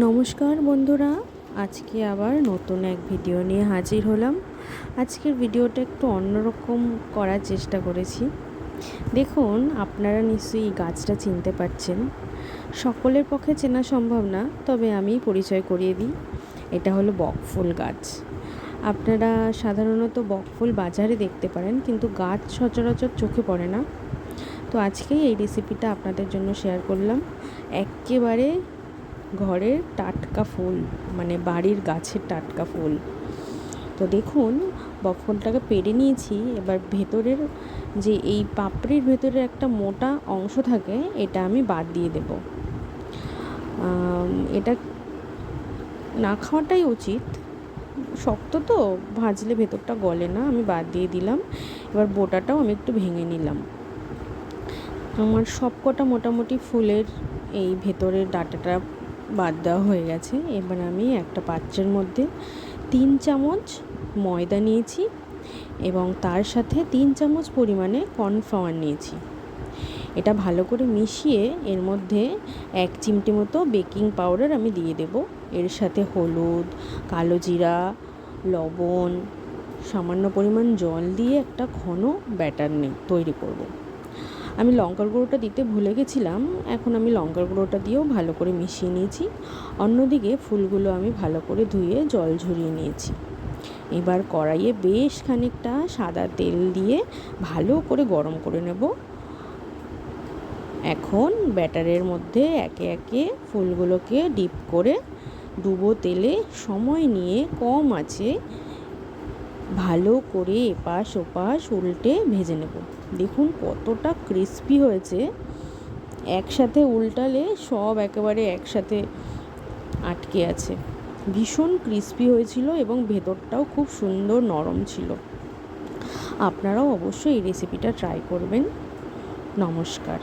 নমস্কার বন্ধুরা, আজকে আবার নতুন এক ভিডিও নিয়ে হাজির হলাম। আজকের ভিডিওটা একটু অন্যরকম করার চেষ্টা করেছি। দেখুন, আপনারা নিশ্চয়ই এই গাছটা চিনতে পারছেন। সকলের পক্ষে চেনা সম্ভব না, তবে আমি পরিচয় করিয়ে দিই। এটা হলো বকফুল গাছ। আপনারা সাধারণত বকফুল বাজারে দেখতে পারেন, কিন্তু গাছ সচরাচর চোখে পড়ে না। তো আজকেই এই রেসিপিটা আপনাদের জন্য শেয়ার করলাম। একেবারে ঘরের টাটকা ফুল, মানে বাড়ির গাছের টাটকা ফুল। তো দেখুন, বকফুলটাকে পেড়ে নিয়েছি। এবার ভেতরের যে এই পাপড়ির ভেতরে একটা মোটা অংশ থাকে, এটা আমি বাদ দিয়ে দেব। এটা না খাওয়াটাই উচিত, শক্ত তো, ভাজলে ভেতরটা গলে না। আমি বাদ দিয়ে দিলাম। এবার বোটাটাও আমি একটু ভেঙে নিলাম। আমার সব কটা মোটামুটি ফুলের এই ভেতরের ডাঁটাটা বাদ দেওয়া হয়ে গেছে। এবার আমি একটা পাত্রের মধ্যে 3 চামচ ময়দা নিয়েছি এবং তার সাথে 3 চামচ পরিমাণে কর্নফ্লাওয়ার নিয়েছি। এটা ভালো করে মিশিয়ে এর মধ্যে 1 চিমটি মতো বেকিং পাউডার আমি দিয়ে দেব। এর সাথে হলুদ, কালো জিরা, লবণ, সামান্য পরিমাণ জল দিয়ে একটা ঘন ব্যাটার তৈরি করব। আমি লঙ্কার গুঁড়োটা দিতে ভুলে গেছিলাম। এখন আমি লঙ্কার গুঁড়োটা দিয়েও ভালো করে মিশিয়ে নিয়েছি। অন্যদিকে ফুলগুলো আমি ভালো করে ধুয়ে জল ঝরিয়ে নিয়েছি। এবার কড়াইয়ে বেশ খানিকটা সাদা তেল দিয়ে ভালো করে গরম করে নেব। এখন ব্যাটারের মধ্যে একে একে ফুলগুলোকে ডিপ করে ডুবো তেলে সময় নিয়ে কম আঁচে ভালো করে এপাশ ওপাশ উল্টে ভেজে নেব। দেখুন কতটা ক্রিস্পি হয়েছে। একসাথে উল্টালে সব একেবারে একসাথে আটকে আছে। ভীষণ ক্রিস্পি হয়েছিল এবং ভেতরটাও খুব সুন্দর নরম ছিল। আপনারাও অবশ্যই এই রেসিপিটা ট্রাই করবেন। নমস্কার।